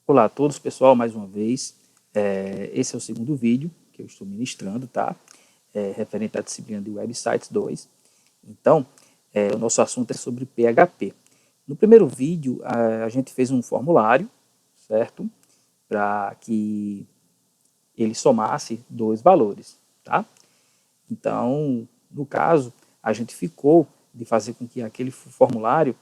Olá a todos, pessoal, mais uma vez. Esse é o segundo vídeo que eu estou ministrando, tá? Referente à disciplina de Websites 2. Então, o nosso assunto é sobre PHP. No primeiro vídeo, a gente fez um formulário, certo? Para que ele somasse dois valores, tá? Então, no caso, a gente ficou de fazer com que aquele formulário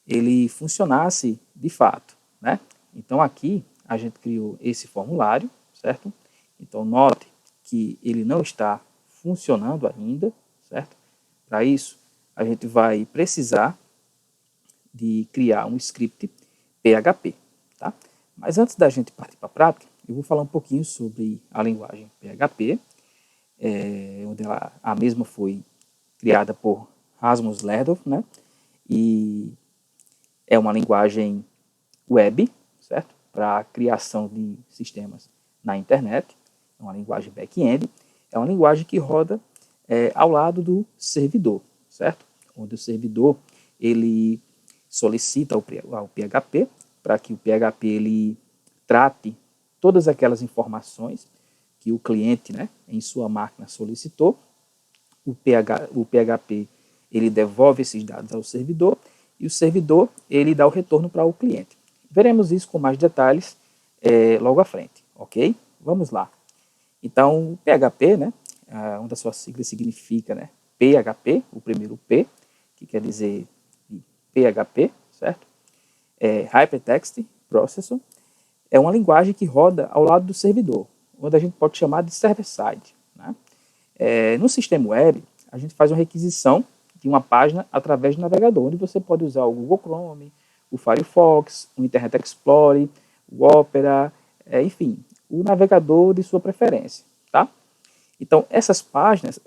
ele funcionasse de fato, né? Então aqui a gente criou esse formulário, certo? Então note que ele não está funcionando ainda, certo? Para isso a gente vai precisar de criar um script PHP, tá? Mas antes da gente partir para a prática, eu vou falar um pouquinho sobre a linguagem PHP, onde a mesma foi criada por Rasmus Lerdof, né? E é uma linguagem web, certo? Para a criação de sistemas na internet. É uma linguagem back-end. É uma linguagem que roda ao lado do servidor, certo? Onde o servidor ele solicita ao PHP para que o PHP ele trate todas aquelas informações que o cliente, né, em sua máquina solicitou. O PHP ele devolve esses dados ao servidor e o servidor ele dá o retorno para o cliente. Veremos isso com mais detalhes logo à frente, ok? Vamos lá. Então, o PHP, né, uma das suas siglas significa, né, PHP, o primeiro P, que quer dizer PHP, certo? Hypertext Processor, é uma linguagem que roda ao lado do servidor, onde a gente pode chamar de server-side, né? No sistema web, a gente faz uma requisição de uma página através do navegador, onde você pode usar o Google Chrome, o Firefox, o Internet Explorer, o Opera, enfim, o navegador de sua preferência, tá? Então, essas páginas,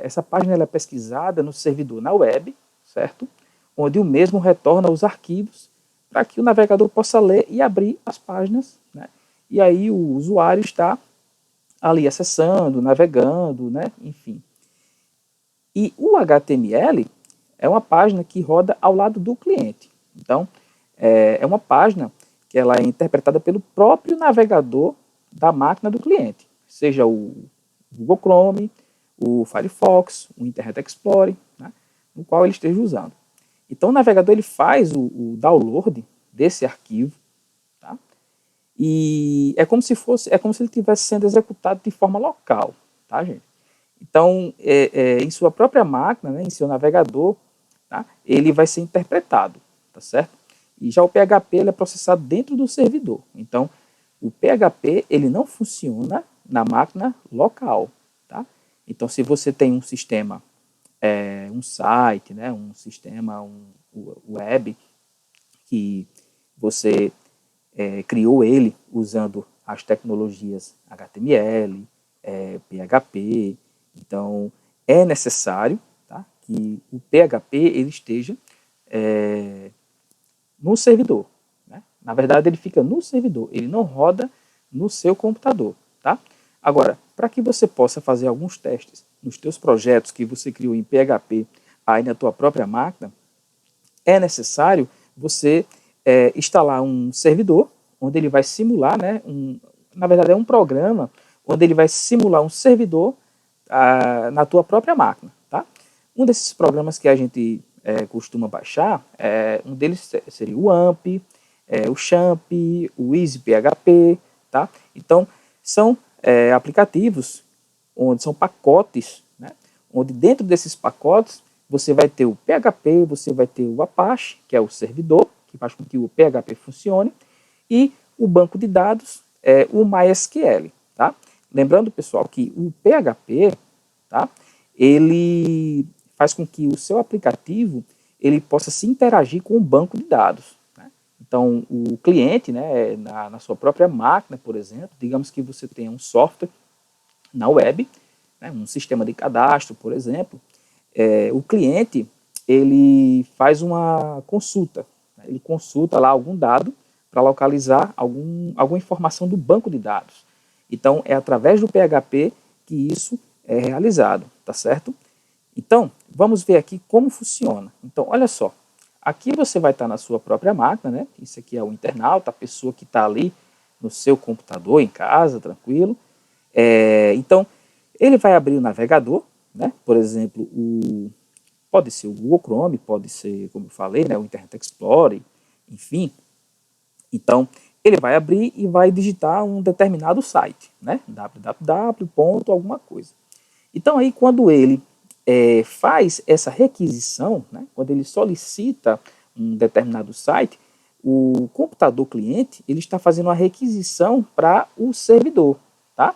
essa página ela é pesquisada no servidor na web, certo? Onde o mesmo retorna os arquivos para que o navegador possa ler e abrir as páginas, né? E aí o usuário está ali acessando, navegando, né? Enfim. E o HTML é uma página que roda ao lado do cliente. Então, é uma página que ela é interpretada pelo próprio navegador da máquina do cliente, seja o Google Chrome, o Firefox, o Internet Explorer, né, no qual ele esteja usando. Então, o navegador ele faz o download desse arquivo, tá? E é como se ele estivesse sendo executado de forma local, tá, gente? Então, em sua própria máquina, né, em seu navegador, tá, ele vai ser interpretado, tá certo? E já o PHP ele é processado dentro do servidor. Então, o PHP ele não funciona na máquina local, tá? Então, se você tem um sistema, um site, né, um sistema web que você criou ele usando as tecnologias HTML, PHP, então é necessário, tá, que o PHP ele esteja no servidor, né? Na verdade, ele fica no servidor, ele não roda no seu computador, tá? Agora, para que você possa fazer alguns testes nos teus projetos que você criou em PHP aí na tua própria máquina, é necessário você instalar um servidor, onde ele vai simular, né, na verdade é um programa, onde ele vai simular um servidor na tua própria máquina, tá? Um desses programas que a gente costuma baixar, um deles seria o AMP, o Champ, o EasyPHP, tá? Então, são aplicativos, onde são pacotes, né? Onde dentro desses pacotes você vai ter o PHP, você vai ter o Apache, que é o servidor, que faz com que o PHP funcione, e o banco de dados é o MySQL, tá? Lembrando, pessoal, que o PHP, tá, ele faz com que o seu aplicativo ele possa se interagir com o banco de dados, né? Então, o cliente, né, na sua própria máquina, por exemplo, digamos que você tenha um software na web, né, um sistema de cadastro, por exemplo, o cliente ele faz uma consulta, né? Ele consulta lá algum dado para localizar alguma informação do banco de dados. Então, é através do PHP que isso é realizado, tá certo? Então, vamos ver aqui como funciona. Então, olha só, Aqui você vai estar na sua própria máquina, né? Isso aqui é o internauta, a pessoa que está ali no seu computador, em casa, tranquilo. Então, ele vai abrir o navegador, né? Por exemplo, pode ser o Google Chrome, pode ser, como eu falei, né, o Internet Explorer, enfim. Então, ele vai abrir e vai digitar um determinado site, né? www. alguma coisa. Então, aí, quando ele faz essa requisição, né? Quando ele solicita um determinado site, o computador cliente ele está fazendo uma requisição para o servidor, tá?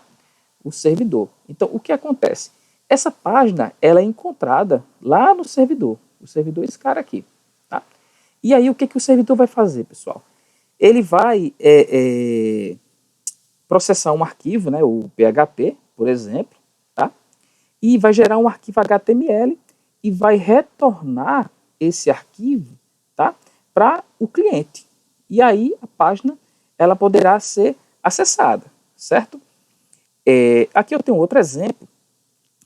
O servidor. Então, o que acontece? Essa página ela é encontrada lá no servidor. O servidor é esse cara aqui, tá? E aí, o que o servidor vai fazer, pessoal? Ele vai processar um arquivo, né, o PHP, por exemplo, tá? E vai gerar um arquivo HTML e vai retornar esse arquivo, tá, para o cliente. E aí a página ela poderá ser acessada, certo? Aqui eu tenho outro exemplo,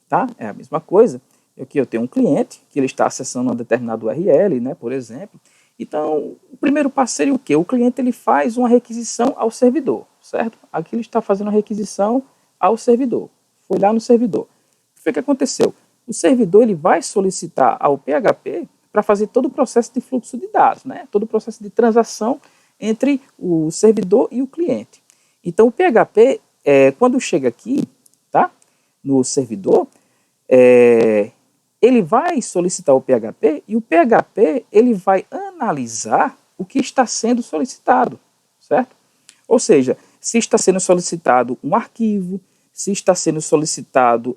tá? É a mesma coisa. Aqui eu tenho um cliente que ele está acessando uma determinada URL, né, por exemplo. Então, o primeiro passo seria o quê? O cliente ele faz uma requisição ao servidor, certo? Aqui ele está fazendo uma requisição ao servidor. Foi lá no servidor. O que foi que aconteceu? O servidor ele vai solicitar ao PHP para fazer todo o processo de fluxo de dados, né? Todo o processo de transação entre o servidor e o cliente. Então, o PHP, quando chega aqui, tá, no servidor, ele vai solicitar o PHP e o PHP ele vai analisar o que está sendo solicitado, certo? Ou seja, se está sendo solicitado um arquivo, se está sendo solicitado,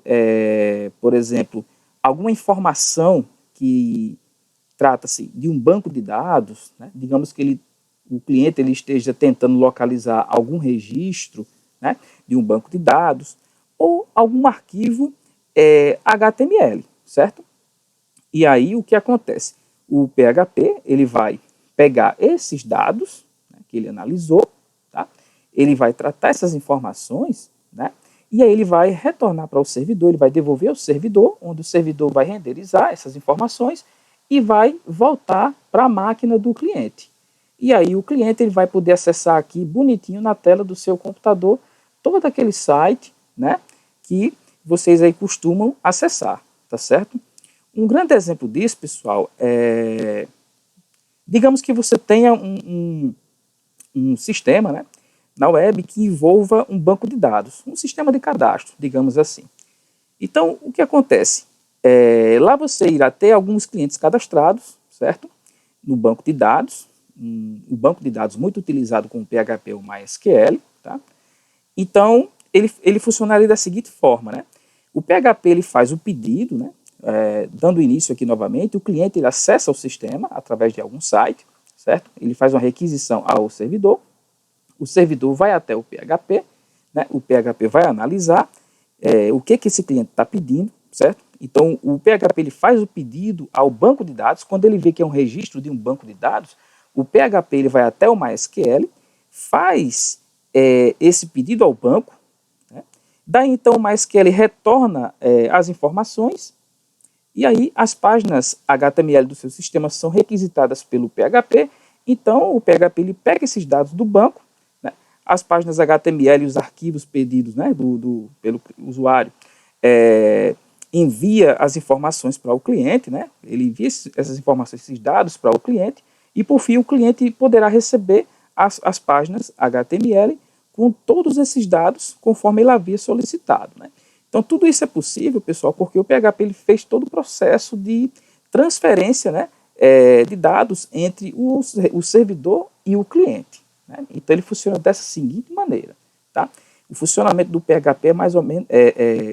por exemplo, alguma informação que trata-se de um banco de dados, né? Digamos que o cliente ele esteja tentando localizar algum registro, né, de um banco de dados ou algum arquivo HTML, certo? E aí o que acontece? O PHP ele vai pegar esses dados, né, que ele analisou, tá? Ele vai tratar essas informações, né? E aí ele vai retornar para o servidor, ele vai devolver ao servidor, onde o servidor vai renderizar essas informações e vai voltar para a máquina do cliente. E aí o cliente ele vai poder acessar aqui bonitinho na tela do seu computador todo aquele site, né, que vocês aí costumam acessar, tá certo? Um grande exemplo disso, pessoal, digamos que você tenha um sistema, né, na web que envolva um banco de dados, um sistema de cadastro, digamos assim. Então, o que acontece? Lá você irá ter alguns clientes cadastrados, certo? No banco de dados, um banco de dados muito utilizado com o PHP ou MySQL, tá? Então, ele funcionaria da seguinte forma, né? O PHP ele faz o pedido, né? Dando início aqui novamente, o cliente ele acessa o sistema através de algum site, certo? Ele faz uma requisição ao servidor, o servidor vai até o PHP, né? O PHP vai analisar o que esse cliente está pedindo, certo? Então, o PHP ele faz o pedido ao banco de dados, quando ele vê que é um registro de um banco de dados, o PHP ele vai até o MySQL, faz esse pedido ao banco, né? Daí então o MySQL retorna as informações, e aí as páginas HTML do seu sistema são requisitadas pelo PHP, então o PHP ele pega esses dados do banco, né? As páginas HTML e os arquivos pedidos, né, pelo usuário, envia as informações para o cliente, né? Ele envia essas informações, esses dados para o cliente, e por fim o cliente poderá receber as páginas HTML com todos esses dados conforme ele havia solicitado, né? Então tudo isso é possível, pessoal, porque o PHP ele fez todo o processo de transferência, né, de dados entre o servidor e o cliente, né? Então ele funciona dessa seguinte maneira, tá? O funcionamento do PHP é mais ou menos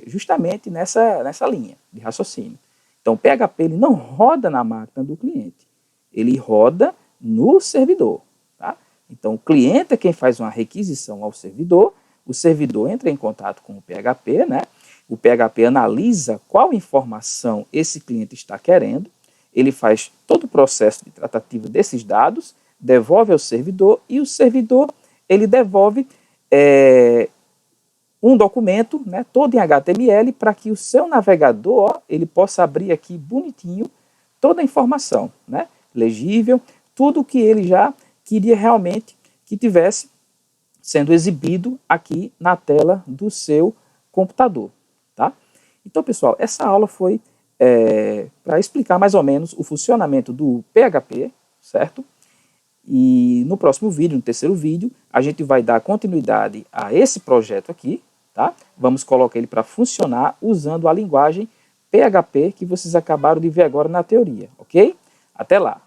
justamente nessa linha de raciocínio. Então o PHP ele não roda na máquina do cliente, ele roda no servidor, tá? Então o cliente é quem faz uma requisição ao servidor, o servidor entra em contato com o PHP, né? O PHP analisa qual informação esse cliente está querendo, ele faz todo o processo de tratativa desses dados, devolve ao servidor e o servidor ele devolve um documento, né, todo em HTML, para que o seu navegador ele possa abrir aqui bonitinho toda a informação, né? legível, tudo que ele já queria realmente que tivesse sendo exibido aqui na tela do seu computador, tá? Então, pessoal, essa aula foi para explicar mais ou menos o funcionamento do PHP, certo? E no próximo vídeo, no terceiro vídeo, a gente vai dar continuidade a esse projeto aqui, tá? Vamos colocar ele para funcionar usando a linguagem PHP que vocês acabaram de ver agora na teoria, ok? Até lá!